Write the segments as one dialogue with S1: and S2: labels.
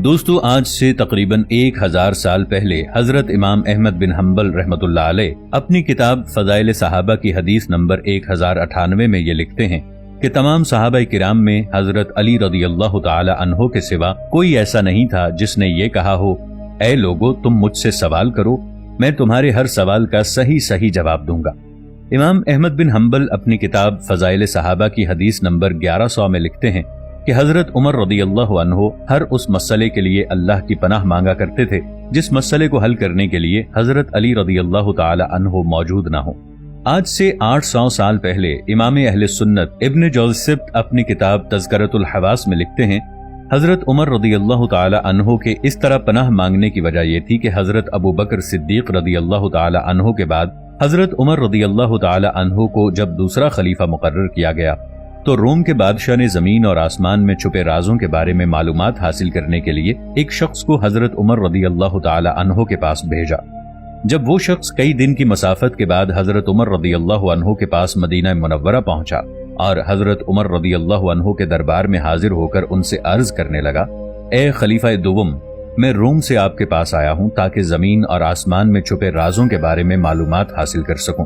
S1: دوستو، آج سے تقریباً 1000 سال پہلے حضرت امام احمد بن حنبل رحمۃ اللہ علیہ اپنی کتاب فضائل صحابہ کی حدیث نمبر 1098 میں یہ لکھتے ہیں کہ تمام صحابہ کرام میں حضرت علی رضی اللہ تعالی عنہ کے سوا کوئی ایسا نہیں تھا جس نے یہ کہا ہو، اے لوگو تم مجھ سے سوال کرو، میں تمہارے ہر سوال کا صحیح جواب دوں گا۔ امام احمد بن حنبل اپنی کتاب فضائل صحابہ کی حدیث نمبر 1100 میں لکھتے ہیں کہ حضرت عمر رضی اللہ عنہ ہر اس مسئلے کے لیے اللہ کی پناہ مانگا کرتے تھے جس مسئلے کو حل کرنے کے لیے حضرت علی رضی اللہ تعالی عنہ موجود نہ ہو۔ آج سے 800 سال پہلے امام اہل سنت ابن جوزسبت اپنی کتاب تذکرۃ الحواس میں لکھتے ہیں، حضرت عمر رضی اللہ تعالی عنہ کے اس طرح پناہ مانگنے کی وجہ یہ تھی کہ حضرت ابو بکر صدیق رضی اللہ تعالی عنہ کے بعد حضرت عمر رضی اللہ تعالی عنہ کو جب دوسرا خلیفہ مقرر کیا گیا تو روم کے بادشاہ نے زمین اور آسمان میں چھپے رازوں کے بارے میں معلومات حاصل کرنے کے لیے ایک شخص کو حضرت عمر رضی اللہ تعالی عنہ کے پاس بھیجا۔ جب وہ شخص کئی دن کی مسافت کے بعد حضرت عمر رضی اللہ عنہ کے پاس مدینہ منورہ پہنچا اور حضرت عمر رضی اللہ عنہ کے دربار میں حاضر ہو کر ان سے عرض کرنے لگا، اے خلیفہ دوم، میں روم سے آپ کے پاس آیا ہوں تاکہ زمین اور آسمان میں چھپے رازوں کے بارے میں معلومات حاصل کر سکوں۔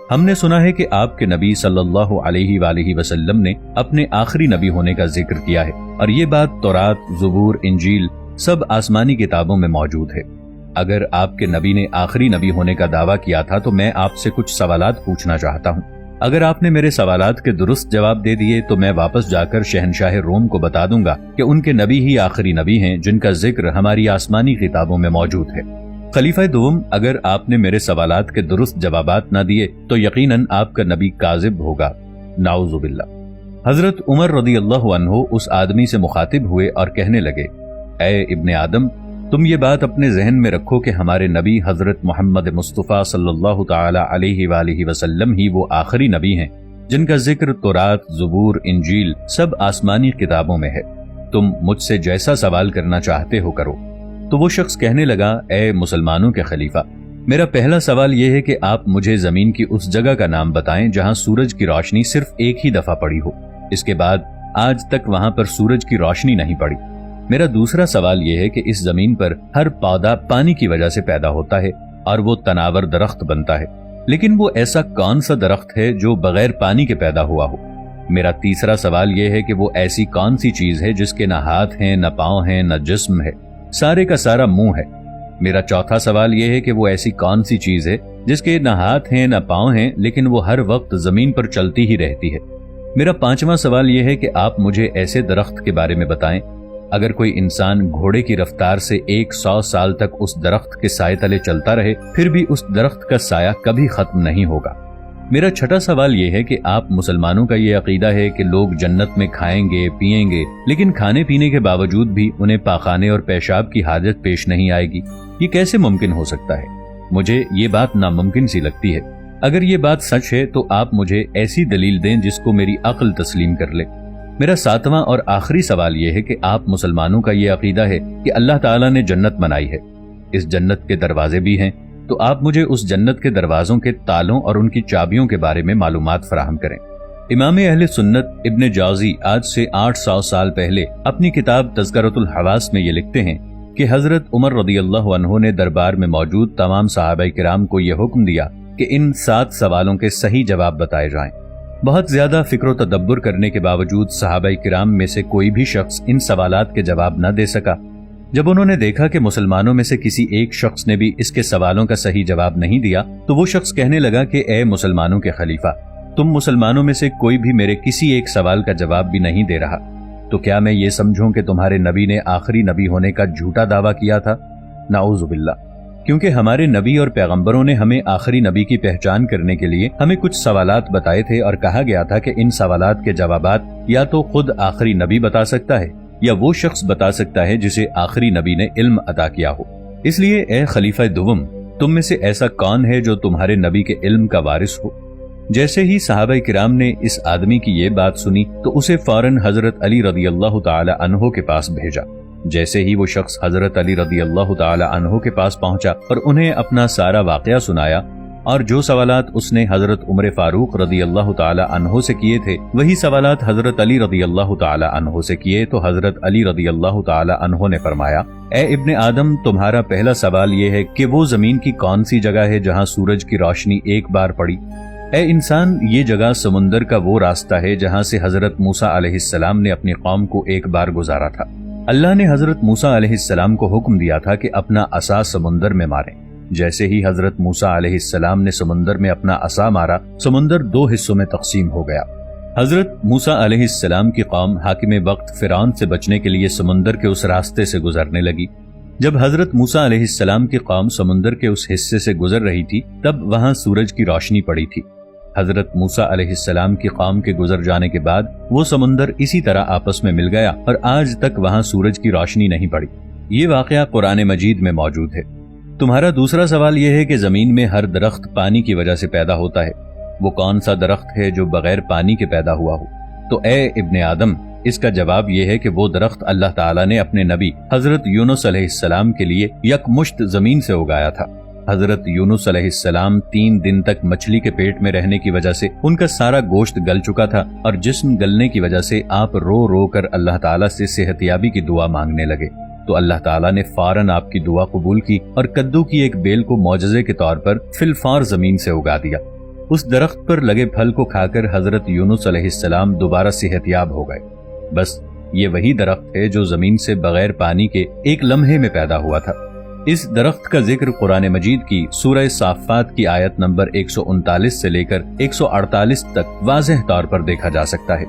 S1: ہم نے سنا ہے کہ آپ کے نبی صلی اللہ علیہ وآلہ وسلم نے اپنے آخری نبی ہونے کا ذکر کیا ہے، اور یہ بات تورات، زبور، انجیل سب آسمانی کتابوں میں موجود ہے۔ اگر آپ کے نبی نے آخری نبی ہونے کا دعویٰ کیا تھا تو میں آپ سے کچھ سوالات پوچھنا چاہتا ہوں۔ اگر آپ نے میرے سوالات کے درست جواب دے دیے تو میں واپس جا کر شہنشاہ روم کو بتا دوں گا کہ ان کے نبی ہی آخری نبی ہیں جن کا ذکر ہماری آسمانی کتابوں میں موجود ہے۔ خلیفہ دوم، اگر آپ نے میرے سوالات کے درست جوابات نہ دیے تو یقیناً آپ کا نبی کاذب ہوگا، نعوذ باللہ۔ حضرت عمر رضی اللہ عنہ اس آدمی سے مخاطب ہوئے اور کہنے لگے، اے ابن آدم، تم یہ بات اپنے ذہن میں رکھو کہ ہمارے نبی حضرت محمد مصطفیٰ صلی اللہ تعالی علیہ وآلہ وسلم ہی وہ آخری نبی ہیں جن کا ذکر تورات، زبور، انجیل سب آسمانی کتابوں میں ہے۔ تم مجھ سے جیسا سوال کرنا چاہتے ہو کرو۔ تو وہ شخص کہنے لگا، اے مسلمانوں کے خلیفہ، میرا پہلا سوال یہ ہے کہ آپ مجھے زمین کی اس جگہ کا نام بتائیں جہاں سورج کی روشنی صرف ایک ہی دفعہ پڑی ہو، اس کے بعد آج تک وہاں پر سورج کی روشنی نہیں پڑی۔ میرا دوسرا سوال یہ ہے کہ اس زمین پر ہر پودا پانی کی وجہ سے پیدا ہوتا ہے اور وہ تناور درخت بنتا ہے، لیکن وہ ایسا کون سا درخت ہے جو بغیر پانی کے پیدا ہوا ہو؟ میرا تیسرا سوال یہ ہے کہ وہ ایسی کون سی چیز ہے جس کے نہ ہاتھ ہیں، نہ پاؤں ہیں، نہ جسم ہے، سارے کا سارا منہ ہے؟ میرا چوتھا سوال یہ ہے کہ وہ ایسی کون سی چیز ہے جس کے نہ ہاتھ ہیں نہ پاؤں ہیں لیکن وہ ہر وقت زمین پر چلتی ہی رہتی ہے؟ میرا پانچواں سوال یہ ہے کہ آپ مجھے ایسے درخت کے بارے میں بتائیں اگر کوئی انسان گھوڑے کی رفتار سے 100 سال تک اس درخت کے سائے تلے چلتا رہے پھر بھی اس درخت کا سایہ کبھی ختم نہیں ہوگا۔ میرا چھٹا سوال یہ ہے کہ آپ مسلمانوں کا یہ عقیدہ ہے کہ لوگ جنت میں کھائیں گے، پیئیں گے، لیکن کھانے پینے کے باوجود بھی انہیں پاخانے اور پیشاب کی حاجت پیش نہیں آئے گی، یہ کیسے ممکن ہو سکتا ہے؟ مجھے یہ بات ناممکن سی لگتی ہے۔ اگر یہ بات سچ ہے تو آپ مجھے ایسی دلیل دیں جس کو میری عقل تسلیم کر لے۔ میرا ساتواں اور آخری سوال یہ ہے کہ آپ مسلمانوں کا یہ عقیدہ ہے کہ اللہ تعالیٰ نے جنت بنائی ہے، اس جنت کے دروازے بھی ہیں، تو آپ مجھے اس جنت کے دروازوں کے تالوں اور ان کی چابیوں کے بارے میں معلومات فراہم کریں۔ امام اہل سنت ابن جوزی آج سے 800 سال پہلے اپنی کتاب تذکرۃ الحواس میں یہ لکھتے ہیں کہ حضرت عمر رضی اللہ عنہ نے دربار میں موجود تمام صحابہ کرام کو یہ حکم دیا کہ ان 7 سوالوں کے صحیح جواب بتائے جائیں۔ بہت زیادہ فکر و تدبر کرنے کے باوجود صحابہ کرام میں سے کوئی بھی شخص ان سوالات کے جواب نہ دے سکا۔ جب انہوں نے دیکھا کہ مسلمانوں میں سے کسی ایک شخص نے بھی اس کے سوالوں کا صحیح جواب نہیں دیا تو وہ شخص کہنے لگا کہ اے مسلمانوں کے خلیفہ، تم مسلمانوں میں سے کوئی بھی میرے کسی ایک سوال کا جواب بھی نہیں دے رہا، تو کیا میں یہ سمجھوں کہ تمہارے نبی نے آخری نبی ہونے کا جھوٹا دعویٰ کیا تھا؟ نعوذ باللہ۔ کیونکہ ہمارے نبی اور پیغمبروں نے ہمیں آخری نبی کی پہچان کرنے کے لیے ہمیں کچھ سوالات بتائے تھے اور کہا گیا تھا کہ ان سوالات کے جوابات یا تو خود آخری نبی بتا سکتا ہے یا وہ شخص بتا سکتا ہے جسے آخری نبی نے علم عطا کیا ہو۔ اس لیے اے خلیفہ دوم، تم میں سے ایسا کون ہے جو تمہارے نبی کے علم کا وارث ہو؟ جیسے ہی صحابہ کرام نے اس آدمی کی یہ بات سنی تو اسے فوراً حضرت علی رضی اللہ تعالی عنہ کے پاس بھیجا۔ جیسے ہی وہ شخص حضرت علی رضی اللہ تعالی عنہ کے پاس پہنچا اور انہیں اپنا سارا واقعہ سنایا اور جو سوالات اس نے حضرت عمر فاروق رضی اللہ تعالی عنہ سے کیے تھے وہی سوالات حضرت علی رضی اللہ تعالی عنہ سے کیے تو حضرت علی رضی اللہ تعالی عنہ نے فرمایا، اے ابن آدم، تمہارا پہلا سوال یہ ہے کہ وہ زمین کی کون سی جگہ ہے جہاں سورج کی روشنی ایک بار پڑی؟ اے انسان، یہ جگہ سمندر کا وہ راستہ ہے جہاں سے حضرت موسیٰ علیہ السلام نے اپنی قوم کو ایک بار گزارا تھا۔ اللہ نے حضرت موسیٰ علیہ السلام کو حکم دیا تھا کہ اپنا عصا سمندر میں ماریں۔ جیسے ہی حضرت موسیٰ علیہ السلام نے سمندر میں اپنا عصا مارا، سمندر دو حصوں میں تقسیم ہو گیا۔ حضرت موسیٰ علیہ السلام کی قوم حاکم وقت فرعون سے بچنے کے لیے سمندر کے اس راستے سے گزرنے لگی۔ جب حضرت موسیٰ علیہ السلام کی قوم سمندر کے اس حصے سے گزر رہی تھی تب وہاں سورج کی روشنی پڑی تھی۔ حضرت موسیٰ علیہ السلام کی قوم کے گزر جانے کے بعد وہ سمندر اسی طرح آپس میں مل گیا اور آج تک وہاں سورج کی روشنی نہیں پڑی۔ یہ واقعہ قرآن مجید میں موجود ہے۔ تمہارا دوسرا سوال یہ ہے کہ زمین میں ہر درخت پانی کی وجہ سے پیدا ہوتا ہے، وہ کون سا درخت ہے جو بغیر پانی کے پیدا ہوا ہو؟ تو اے ابن آدم، اس کا جواب یہ ہے کہ وہ درخت اللہ تعالیٰ نے اپنے نبی حضرت یونس علیہ السلام کے لیے یکمشت زمین سے اگایا تھا۔ حضرت یونس علیہ السلام 3 دن تک مچھلی کے پیٹ میں رہنے کی وجہ سے ان کا سارا گوشت گل چکا تھا اور جسم گلنے کی وجہ سے آپ رو رو کر اللہ تعالیٰ سے صحت یابی کی دعا مانگنے لگے، تو اللہ تعالیٰ نے فوراً آپ کی دعا قبول کی اور کدو کی ایک بیل کو معجزے کے طور پر فی الفور زمین سے اگا دیا۔ اس درخت پر لگے پھل کو کھا کر حضرت یونس علیہ السلام دوبارہ صحت یاب ہو گئے۔ بس یہ وہی درخت ہے جو زمین سے بغیر پانی کے ایک لمحے میں پیدا ہوا تھا۔ اس درخت کا ذکر قرآن مجید کی سورہ صافات کی آیت نمبر 139 سے لے کر 148 تک واضح طور پر دیکھا جا سکتا ہے۔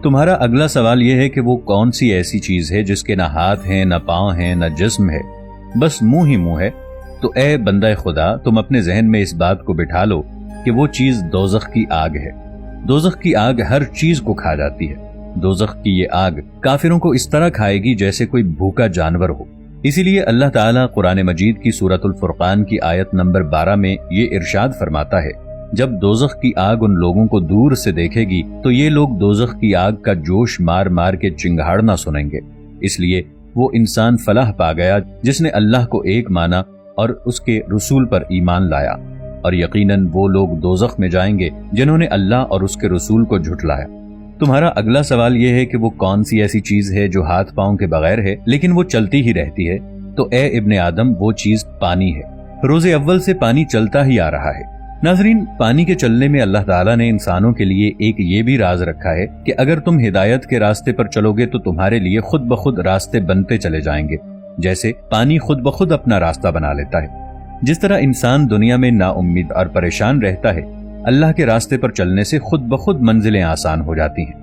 S1: تمہارا اگلا سوال یہ ہے کہ وہ کون سی ایسی چیز ہے جس کے نہ ہاتھ ہیں، نہ پاؤں ہیں، نہ جسم ہے، بس منہ ہی منہ ہے؟ تو اے بندہ خدا، تم اپنے ذہن میں اس بات کو بٹھا لو کہ وہ چیز دوزخ کی آگ ہے۔ دوزخ کی آگ ہر چیز کو کھا جاتی ہے۔ دوزخ کی یہ آگ کافروں کو اس طرح کھائے گی جیسے کوئی بھوکا جانور ہو۔ اسی لیے اللہ تعالیٰ قرآن مجید کی سورۃ الفرقان کی آیت نمبر 12 میں یہ ارشاد فرماتا ہے، جب دوزخ کی آگ ان لوگوں کو دور سے دیکھے گی تو یہ لوگ دوزخ کی آگ کا جوش مار مار کے چنگھاڑنا سنیں گے۔ اس لیے وہ انسان فلاح پا گیا جس نے اللہ کو ایک مانا اور اس کے رسول پر ایمان لایا، اور یقیناً وہ لوگ دوزخ میں جائیں گے جنہوں نے اللہ اور اس کے رسول کو جھٹلایا۔ تمہارا اگلا سوال یہ ہے کہ وہ کون سی ایسی چیز ہے جو ہاتھ پاؤں کے بغیر ہے لیکن وہ چلتی ہی رہتی ہے؟ تو اے ابن آدم، وہ چیز پانی ہے۔ روز اول سے پانی چلتا ہی آ رہا ہے۔ ناظرین، پانی کے چلنے میں اللہ تعالیٰ نے انسانوں کے لیے ایک یہ بھی راز رکھا ہے کہ اگر تم ہدایت کے راستے پر چلو گے تو تمہارے لیے خود بخود راستے بنتے چلے جائیں گے، جیسے پانی خود بخود اپنا راستہ بنا لیتا ہے۔ جس طرح انسان دنیا میں نا امید اور پریشان رہتا ہے، اللہ کے راستے پر چلنے سے خود بخود منزلیں آسان ہو جاتی ہیں۔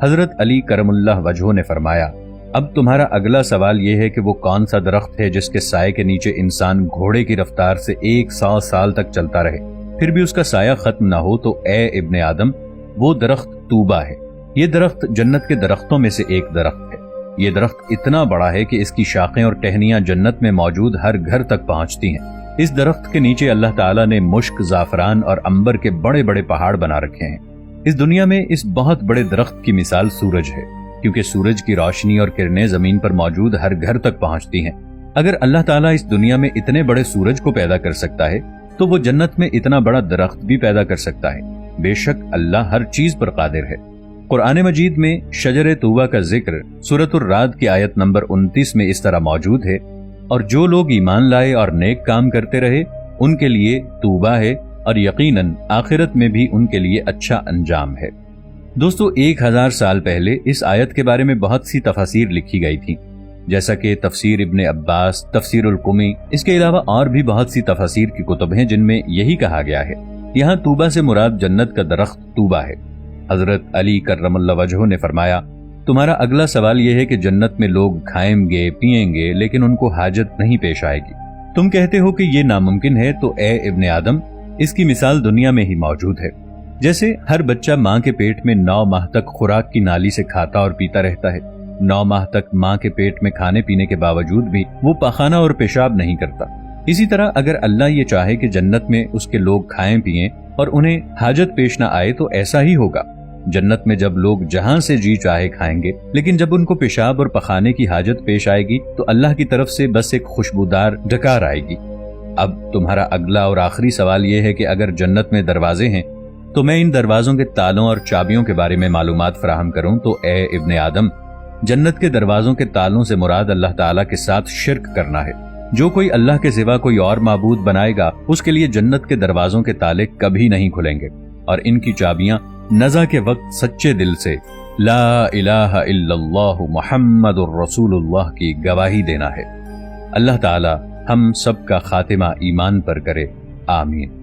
S1: حضرت علی کرم اللہ وجہہ نے فرمایا، اب تمہارا اگلا سوال یہ ہے کہ وہ کون سا درخت ہے جس کے سائے کے نیچے انسان گھوڑے کی رفتار سے 100 سال تک چلتا رہے پھر بھی اس کا سایہ ختم نہ ہو؟ تو اے ابن آدم، وہ درخت طوبہ ہے۔ یہ درخت جنت کے درختوں میں سے ایک درخت ہے۔ یہ درخت اتنا بڑا ہے کہ اس کی شاخیں اور ٹہنیاں جنت میں موجود ہر گھر تک پہنچتی ہیں۔ اس درخت کے نیچے اللہ تعالیٰ نے مشک، زعفران اور عنبر کے بڑے بڑے پہاڑ بنا رکھے ہیں۔ اس دنیا میں اس بہت بڑے درخت کی مثال سورج ہے، کیونکہ سورج کی روشنی اور کرنیں زمین پر موجود ہر گھر تک پہنچتی ہیں۔ اگر اللہ تعالیٰ اس دنیا میں اتنے بڑے سورج کو پیدا کر سکتا ہے تو وہ جنت میں اتنا بڑا درخت بھی پیدا کر سکتا ہے۔ بے شک اللہ ہر چیز پر قادر ہے۔ قرآن مجید میں شجر طوبہ کا ذکر سورۃ الرعد کی آیت نمبر 29 میں اس طرح موجود ہے، اور جو لوگ ایمان لائے اور نیک کام کرتے رہے ان کے لیے طوبہ ہے، اور یقیناً آخرت میں بھی ان کے لیے اچھا انجام ہے۔ دوستو، 1000 سال پہلے اس آیت کے بارے میں بہت سی تفاسیر لکھی گئی تھی، جیسا کہ تفسیر ابن عباس، تفسیر القمی، اس کے علاوہ اور بھی بہت سی تفاسیر کی کتب ہیں جن میں یہی کہا گیا ہے۔ یہاں طوبہ سے مراد جنت کا درخت طوبہ ہے۔ حضرت علی کرم اللہ وجہہ نے فرمایا، تمہارا اگلا سوال یہ ہے کہ جنت میں لوگ کھائیں گے، پیئیں گے، لیکن ان کو حاجت نہیں پیش آئے گی۔ تم کہتے ہو کہ یہ ناممکن ہے، تو اے ابن آدم، اس کی مثال دنیا میں ہی موجود ہے۔ جیسے ہر بچہ ماں کے پیٹ میں 9 ماہ تک خوراک کی نالی سے کھاتا اور پیتا رہتا ہے، 9 ماہ تک ماں کے پیٹ میں کھانے پینے کے باوجود بھی وہ پاخانہ اور پیشاب نہیں کرتا۔ اسی طرح اگر اللہ یہ چاہے کہ جنت میں اس کے لوگ کھائیں پئیں اور انہیں حاجت پیش نہ آئے تو ایسا ہی ہوگا۔ جنت میں جب لوگ جہاں سے جی چاہے کھائیں گے، لیکن جب ان کو پیشاب اور پخانے کی حاجت پیش آئے گی تو اللہ کی طرف سے بس ایک خوشبودار ڈکار آئے گی۔ اب تمہارا اگلا اور آخری سوال یہ ہے کہ اگر جنت میں دروازے ہیں تو میں ان دروازوں کے تالوں اور چابیوں کے بارے میں معلومات فراہم کروں تو اے ابن آدم، جنت کے دروازوں کے تالوں سے مراد اللہ تعالیٰ کے ساتھ شرک کرنا ہے۔ جو کوئی اللہ کے سوا کوئی اور معبود بنائے گا اس کے لیے جنت کے دروازوں کے تالے کبھی نہیں کھلیں گے، اور ان کی چابیاں نزع کے وقت سچے دل سے لا الہ الا اللہ محمد الرسول اللہ کی گواہی دینا ہے۔ اللہ تعالی ہم سب کا خاتمہ ایمان پر کرے، آمین۔